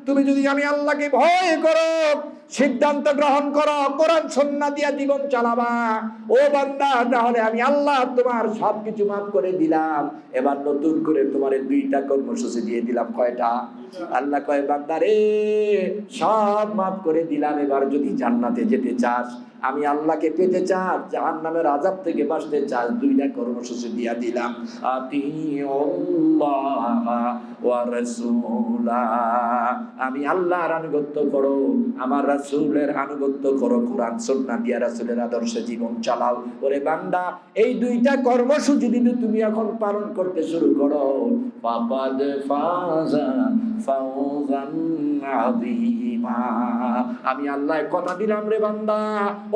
তুমি যদি আমি আল্লাহকে ভয় করো, সিদ্ধান্ত গ্রহণ করো, কোরআন সুন্নাহ দিয়া জীবন চালাবা, ও বান্দা, তাহলে আমি আল্লাহ তোমার সবকিছু মাফ করে দিলাম। এবার নতুন করে তোমার দুইটা কর্মসূচি দিয়ে দিলাম। কয়টা? আল্লাহ কয়, বান্দা রে, সব মাফ করে দিলাম। এবার যদি জান্নাতে যেতে চাস, আমি আল্লাহকে পেতে চাস, জাহান্নামের আযাব থেকে বাঁচতে চাস, দুইটা কর্মসূচি দিয়া দিলাম। আতিউল্লাহ ওয়া রাসূলা, আমি আল্লাহর আনুগত্য করো, আমার রাসূলের আনুগত্য করো, কোরআন সুন্নাহ দিয়া রাসূলের আদর্শে জীবন চালাও। ওরে বান্দা, এই দুইটা কর্মসূচি যদি তুমি এখন পালন করতে শুরু করো, ফাকাদ ফাযা ফাওজান আযীমা, আমি আল্লাহ কথা দিলাম রে বান্দা,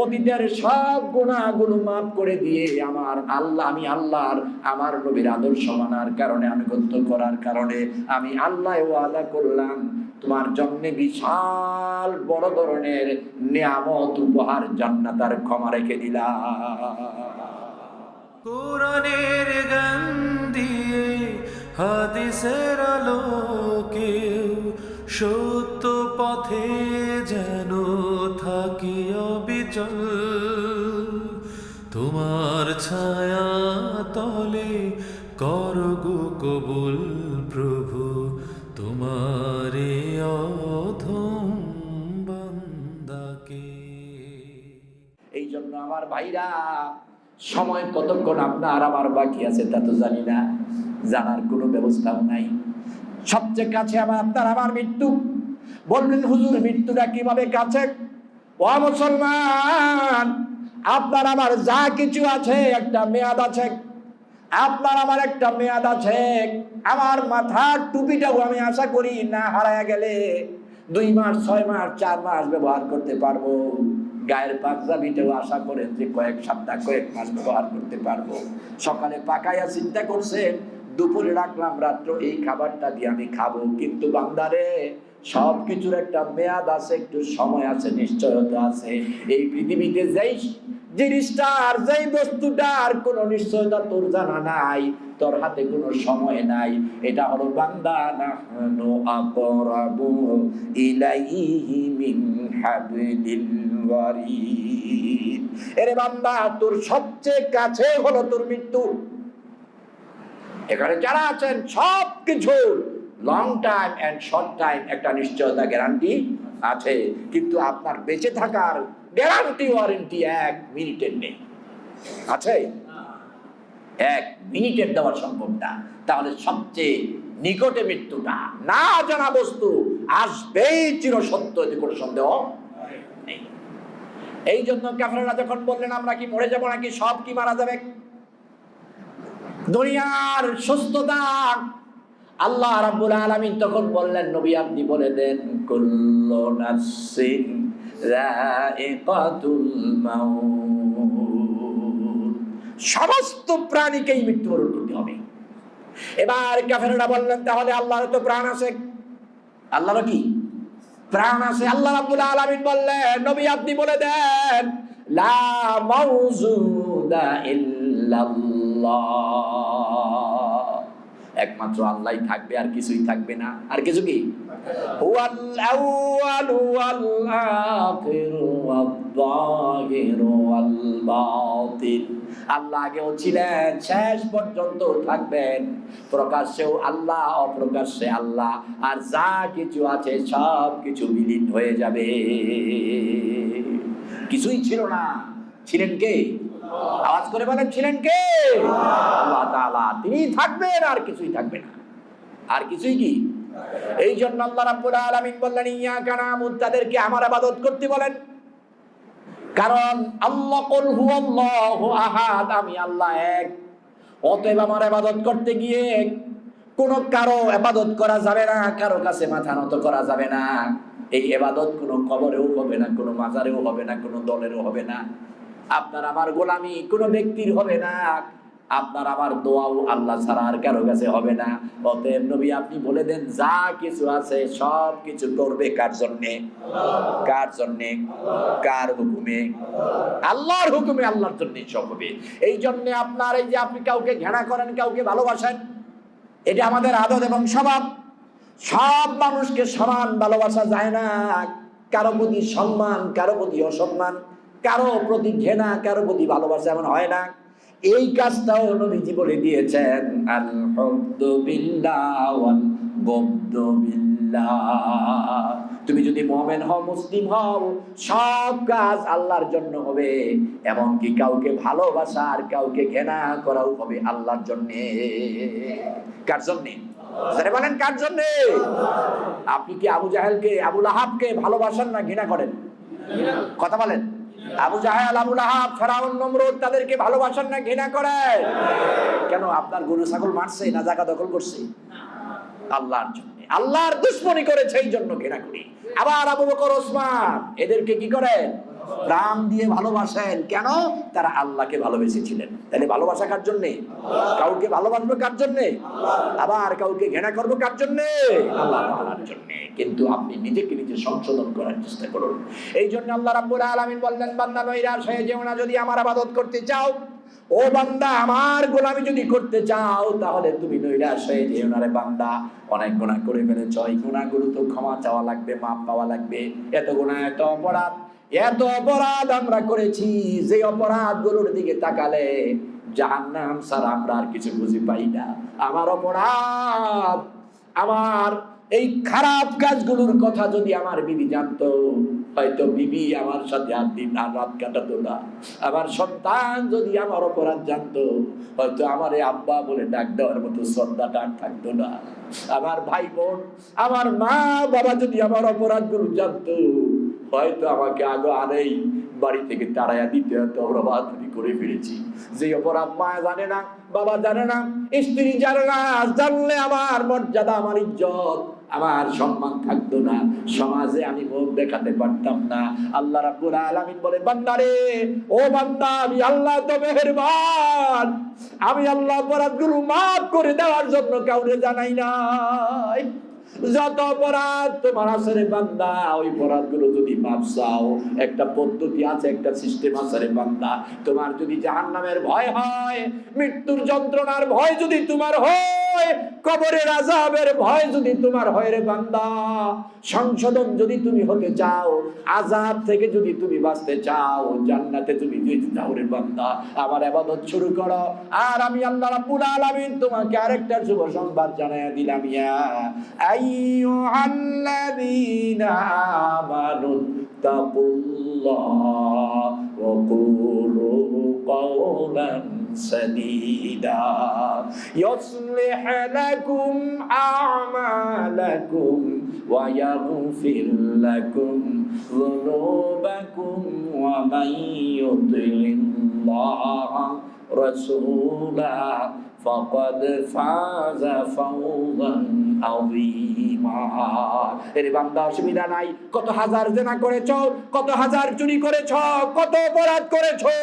অতীতের সব গুনাহগুলো মাফ করে দিয়ে আমার আল্লাহ, আমি আল্লাহর, আমার নবীর আদর্শ মানার কারণে, আনুগত্য করার কারণে আমি আল্লাহ ওয়াদা করলাম তোমার জন্য বিশাল বড় ধরনের নিয়ামত, উপহার, জান্নাত আর ক্ষমা রেখে দিলাম। কোরআনের গান দিয়ে, হাদিসের আলোকে, সত্য পথে যেন থাকি অবিচল, তোমার ছায়া তলে করগো কবুল প্রভু, তোমারে অধম বান্দাকে। এই জন্য আমার ভাইরা, সময় কতক্ষণ আপনার আমার বাকি আছে তা তো জানি না, জানার কোনো ব্যবস্থাও নাই। সবচেয়ে কাছে আপনার আমার মৃত্যু। বললেন, হুজুর, মৃত্যুটা কিভাবে কাছে? ও মুসলমান, আপনার আমার যা কিছু আছে একটা মেয়াদ আছে। আপনার আমার একটা মেয়াদ আছে। আমার মাথার টুপিটাও আমি আশা করি না হারায়া গেলে 2 মাস, 6 মাস, 4 মাস ব্যবহার করতে পারবো। গায়ের পাঞ্জাবিটাও আশা করেন যে কয়েক সপ্তাহ, কয়েক মাস ব্যবহার করতে পারবো। সকালে পাকাইয়া চিন্তা করছেন, দুপুরে রাখলাম, রাত্র এই খাবারটা দিয়ে আমি খাবো। কিন্তু বান্দারে, সব কিছুর একটা মেয়াদ আছে, একটু সময় আছে, নিশ্চয়তা আছে। এই পৃথিবীতে যেই জিনিসটার, যেই বস্তুটার কোনো নিশ্চয়তা তোর জানা নাই, তোর হাতে কোনো সময় নাই, এটা হলো বান্দা, নাহনু আকরাবু ইলাইহি মিন হাবলিল ওয়ারিদ। এরে বান্দা, তোর সবচেয়ে কাছে হলো তোর মৃত্যু। এখানে যারা আছেন, সব কিছু long time and short time একটা নিশ্চয়তা, গ্যারান্টি আছে, কিন্তু আপনার বেঁচে থাকার গ্যারান্টি, ওয়ারেন্টি 1 মিনিটের নেই। আছে? 1 মিনিটের দেওয়া সম্ভব না। তাহলে সবচেয়ে নিকটে মৃত্যুটা, না জানা বস্তু, আসবেই চিরসত্য, এতে কোনো সন্দেহ নেই। এই জন্য কাফেররা যখন বললেন আমরা কি মরে যাব নাকি, সব কি মারা যাবে, দুনিয়ার সুস্থতা, আল্লাহ রাব্বুল আলামিন তখন বললেন, নবী আপনি বলে দেন, কুল্লু নাফসিন যায়িকাতুল মাউত, সমস্ত প্রাণীকেই মৃত্যুবরণ করতে হবে। এবার কাফেররা বললেন, তাহলে আল্লাহর তো প্রাণ আছে। আল্লাহর কি প্রাণ আছে? আল্লাহ রাব্বুল আলামিন বললেন, নবী আপনি বলে দেন, লা মাউজুদা ইল্লাল্লাহ, একমাত্র আল্লাহই থাকবে, আর কিছুই থাকবে না। আর কিছু কি? হুয়াল আউয়ালু ওয়াল আখিরু ওয়াল যাহিরু ওয়াল বাতিন, আল্লাহ আগেও ছিলেন, শেষ পর্যন্ত থাকবেন। প্রকাশ্যেও আল্লাহ, অপ্রকাশ্যে আল্লাহ, আর যা কিছু আছে সব কিছু বিলীন হয়ে যাবে। কিছুই ছিল না, ছিলেন কে? আওয়াজ করে বলেন, ছিলেন কে? আল্লাহ তাআলা। তিনি থাকবেন, আর কিছুই থাকবে না। আর কিছুই কি? এই জন্য আল্লাহ রাব্বুল আলামিন বললেন, ইয়াকা না'বুদু, তাদেরকে আমার ইবাদত করতে বলেন। কারণ আল্লাহ কুল হুয়াল্লাহু আহাদ, আমি আল্লাহ এক। অতএব আমার ইবাদত করতে গিয়ে কোনো কারো ইবাদত করা যাবে না, কারো কাছে মাথা নত করা যাবে না। এই ইবাদত কোনো কবরেও হবে না, কোনো মাজারেও হবে না, কোনো দলেরও হবে না। আপনার আমার গোলামি কোনো ব্যক্তির হবে না, আপনার আমার দোয়াও আল্লাহ ছাড়া আর কারো কাছে হবে না। অতএব নবী আপনি বলে দেন, যা কিছু আছে সব কিছু করবে কার জন্যে? কার জন্যে? কার হুকুমে? আল্লাহর হুকুমে, আল্লাহর জন্যই সব হবে। এই জন্য আপনার, এই যে আপনি কাউকে ঘৃণা করেন, কাউকে ভালোবাসেন, এটা আমাদের আদত এবং স্বভাব। সব মানুষকে সমান ভালোবাসা যায় না। কারো প্রতি সম্মান, কারো প্রতি অসম্মান, কারো প্রতি ঘৃণা, কারো প্রতি ভালোবাসা এমন হয় না। এই কাজটাও নবীজি বলে দিয়েছেন, আল হুব্বু বিল্লাহ ওয়াল বুগদু বিল্লাহ। তুমি যদি মুমিন হও, মুসলিম হও, সব কাজ আল্লাহর জন্য হবে, এমনকি কাউকে ভালোবাসা আর কাউকে ঘৃণা করাও হবে আল্লাহর জন্য। কার জন্য? যারা বলেন কার জন্য? আপনি কি আবু জাহেলকে, আবু লাহাবকে ভালোবাসেন না ঘৃণা করেন? কথা বলেন। আবু জাহেল, আবু লাহাব, ফেরাউন, নমরুদ, তাদেরকে ভালোবাসেন না ঘৃণা করেন? কেন? আপনার গরু ছাগল মারছে না জায়গা দখল করছে? আল্লাহর জন্য, আল্লাহর দুশমনি করেছে, এই জন্য ঘৃণা করি। আবার আবু বকর, ওসমান, এদেরকে কি করেন? প্রাণ দিয়ে ভালোবাসেন। কেন? তারা আল্লাহকে ভালোবেসেছিলেন। তাহলে ভালোবাসা কার জন্যে? কাউকে ভালোবাসবো কার জন্যে? আবার কাউকে ঘৃণা করবো কার জন্যে? আল্লাহ তাআলার জন্যে। কিন্তু আপনি নিজেকে নিজে সংশোধন করার চেষ্টা করুন। এই জন্য আল্লাহ রাব্বুল আলামিন বললেন, বান্দা নৈরাশ হয়ে যেও না, যদি আমার ইবাদত করতে চাও, ও বান্দা আমার গোলামি যদি করতে চাও, তাহলে তুমি নৈরাশ হয়ে যেও না রে বান্দা। অনেক গুনাহ করে ফেলেছ, এই গুনাহগুলো তো ক্ষমা চাওয়া লাগবে, মাপ পাওয়া লাগবে। এত গুনাহ, এত অপরাধ, এত অপরাধ আমরা করেছি, যে অপরাধগুলোর দিকে তাকালে জাহান্নাম ছাড়া আমরা আর কিছু খুঁজে পাই না। আমার অপরাধ, আমার এই খারাপ কাজগুলোর কথা যদি আমার বিবি জানতো, হয়তো বিবি আমার সাথে আর দিন আর রাত কাটাতো না। আমার সন্তান যদি আমার অপরাধ জানতো, হয়তো আমার আব্বা বলে ডাক দেওয়ার মতো শ্রদ্ধাটা আর থাকতো না। আমার ভাই বোন, আমার মা বাবা যদি আমার অপরাধগুলো জানতো, হয়তো আমাকে আগে আরেই বাড়ি থেকে তাড়াইয়া দিতে হতো। অপরাধ আমি করে ফেলেছি, যে অপরাধ মা জানে না, বাবা জানে না, স্ত্রী জানে না। জানলে আমার মর্যাদা, আমার ইজ্জত, আমার সম্মান থাকতো না, সমাজে আমি মুখ দেখাতে পারতাম না। আল্লাহ রাব্বুল আলামিন বলে, বান্দারে, ও বান্দা, আমি আল্লাহ তো মেহেরবান, আমি আল্লাহ অপরাধগুলো মাফ করে দেওয়ার জন্য কাউরে জানাই নাই। যত অপরাধ তোমার আছে রে বান্দা, ওই অপরাধগুলো যদি মাপ চাও, একটা পদ্ধতি আছে, একটা সিস্টেম আছে রে বান্দা। তোমার যদি জাহান্নামের ভয় হয়, মৃত্যুর যন্ত্রণার ভয় যদি তোমার হয়, কবরের আযাবের ভয় যদি তোমার হয় রে বান্দা, সংশোধন যদি তুমি হতে চাও, আযাব থেকে যদি তুমি বাঁচতে চাও, জান্নাতে তুমি যেতে চাও রে বান্দা, আমার ইবাদত শুরু করো। আর আমি আল্লাহ রাব্বুল আলামিন তোমাকে আরেকটা শুভ সংবাদ জানাইয়া দিলাম, ইয়া আইয়ুহাল্লাযীনা আমানু তাকুল্লাহ ওয়া কুলু কাওলান সাদীদা ইউসলিহ লাকুম আ'মালাকুম ওয়া ইয়াগফির লাকুম যুনুবাকুম ওয়া মান ইউতি'ল্লাহ রাসূলা ফাকাদ ফাযা ফাওজান আযীমা। এর বান্দা, অসুবিধা নাই। কত হাজার জেনা করেছো, কত হাজার চুরি করেছো, কত অপরাধ করেছো,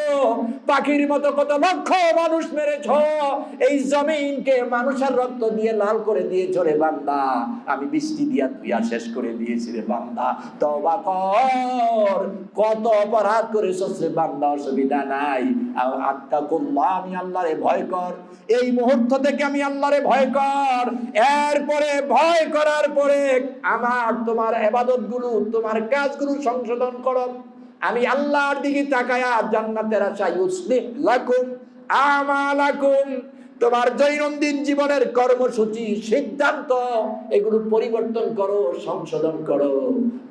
পাখির মতো কত লক্ষ মানুষ মেরেছো, এই জমিনকে মানুষের রক্ত দিয়ে লাল করে দিয়েছো রে বান্দা, আমি বৃষ্টি দিয়া ধুইয়া শেষ করে দিয়েছি রে বান্দা। তওবা কর, কত অপরাধ করেছো রে বান্দা, অসুবিধা নাই। আত্তাকুল্লাহ, আমি আল্লাহরে ভয় কর। এই মুহূর্ত থেকে আমি আল্লাহরে ভয় কর। এরপরে ভয় করার পরে আমার তোমার ইবাদতগুলো, তোমার কাজগুলো সংশোধন করো। আমি আল্লাহর দিকে তাকায়া জান্নাতের আশায় ইউসলিহ লাকুম আমালাকুম, তোমার দৈনন্দিন জীবনের কর্মসূচি, সিদ্ধান্ত, এগুলো পরিবর্তন করো, সংশোধন করো।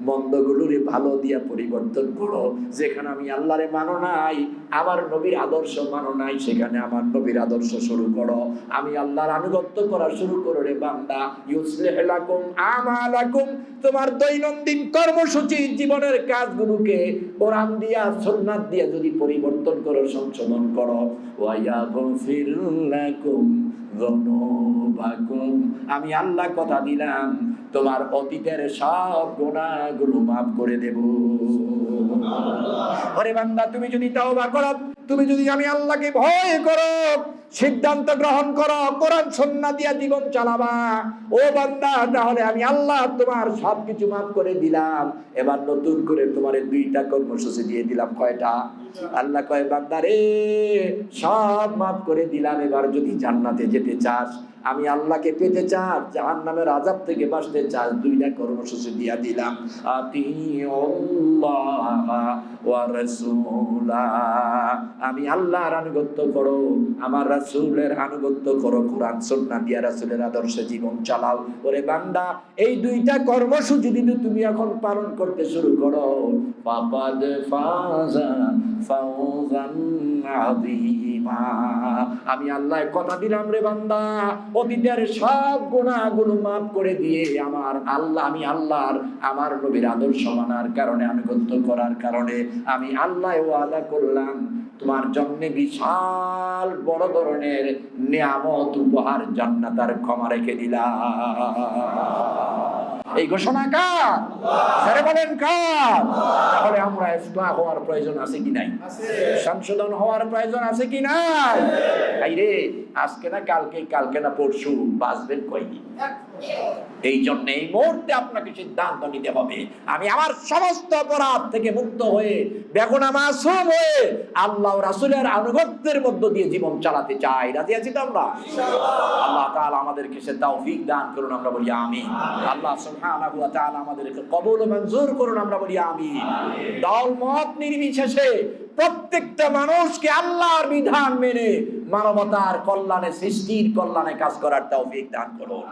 মন্দগুলোরে ভালো দিয়া পরিবর্তন করো। যেখানে আমি আল্লাহরে মানো নাই, আমার নবীর আদর্শ মানো নাই, সেখানে আমার নবীর আদর্শ শুরু করো। আমি আল্লাহর আনুগত্য করা শুরু করো রে বান্দা। ইউসলিহ লাকুম আমালাকুম, তোমার দৈনন্দিন কর্মসূচি, জীবনের কাজগুলোকে কোরআন দিয়া, সুন্নাত দিয়া যদি পরিবর্তন করো, সংশোধন করো, ওয়া ইয়াগফির লাকুম যুনুবাকুম, আমি আল্লাহ কথা দিলাম তোমার অতীতের সব গুনাহগুলো মাফ করে দেব। ওরে বান্দা, তুমি যদি তওবা করো, তুমি যদি আমি আল্লাহকে ভয় করো, সিদ্ধান্ত গ্রহণ করো, কোরআন সুন্নাহ দিয়া জীবন চালাবা। ও বান্দা, তাহলে আমি আল্লাহ তোমার সবকিছু মাফ করে দিলাম। এবার নতুন করে তোমার 2টা কর্মসূচি দিয়ে দিলাম। কয়টা? আল্লাহ কয়, বান্দা রে, সব মাফ করে দিলাম। এবার যদি জান্নাতে যেতে চাস, আমি আল্লাহকে পেতে চাস, জাহান্নামের আযাব থেকে বাঁচতে চাস, 2টা কর্মসূচি দিয়া দিলাম। আতিউল্লাহ ওয়া রাসূলা, আমি আল্লাহর আনুগত্য করো, আমার রাসূলের আনুগত্য করো, কোরআন সুন্নাহ দিয়া রাসূলের আদর্শে জীবন চালাও। ওরে বান্দা, এই 2টা কর্মসূচি যদি তুমি এখন পালন করতে শুরু করো, ফাকাদ ফাযা ফাওজান আযীমা। আমি আল্লাহ কথা দিলাম রে বান্দা, অতীতের সব গুনাহগুলো মাফ করে দিয়ে আমি আল্লাহর আমার নবীর আদর্শ মানার কারণে, আনুগত্য করার কারণে আমি আল্লাহ ওয়াদা করলাম তোমার জন্য বিশাল বড় ধরনের নিয়ামত, উপহার, জান্নাতের ক্ষমা রেখে দিলাম। এই ঘোষণা কার? আল্লাহ। বলেন কার? তাহলে আমরা ইসলাহ হওয়ার প্রয়োজন আছে কি নাই? সংশোধন হওয়ার প্রয়োজন আছে কি নাই? আইরে, আজকে না কালকে, কালকে না পরশু, বাঁচবেন কয়দিন? এই জন্য এই মুহূর্তে আপনাকে সিদ্ধান্ত নিতে হবে, আমি আমার সমস্ত অপরাধ থেকে মুক্ত হয়ে, বেগুনা মাসুম হয়ে আল্লাহ ও রাসূলের আনুগত্যের মধ্য দিয়ে জীবন চালাতে চাই। রাজি আছি তো আমরা? আল্লাহ তাআলা আমাদেরকে সে তৌফিক দান করুন, আমরা বলি আমিন। আল্লাহ সুবহানাহু ওয়া তাআলা আমাদেরকে কবুল ও মঞ্জুর করুন, আমরা বলি আমিন। দল মত নির্বিশেষে প্রত্যেকটা মানুষকে আল্লাহর বিধান মেনে মানবতার কল্যাণে, সৃষ্টির কল্যাণে কাজ করার তৌফিক দান করুন।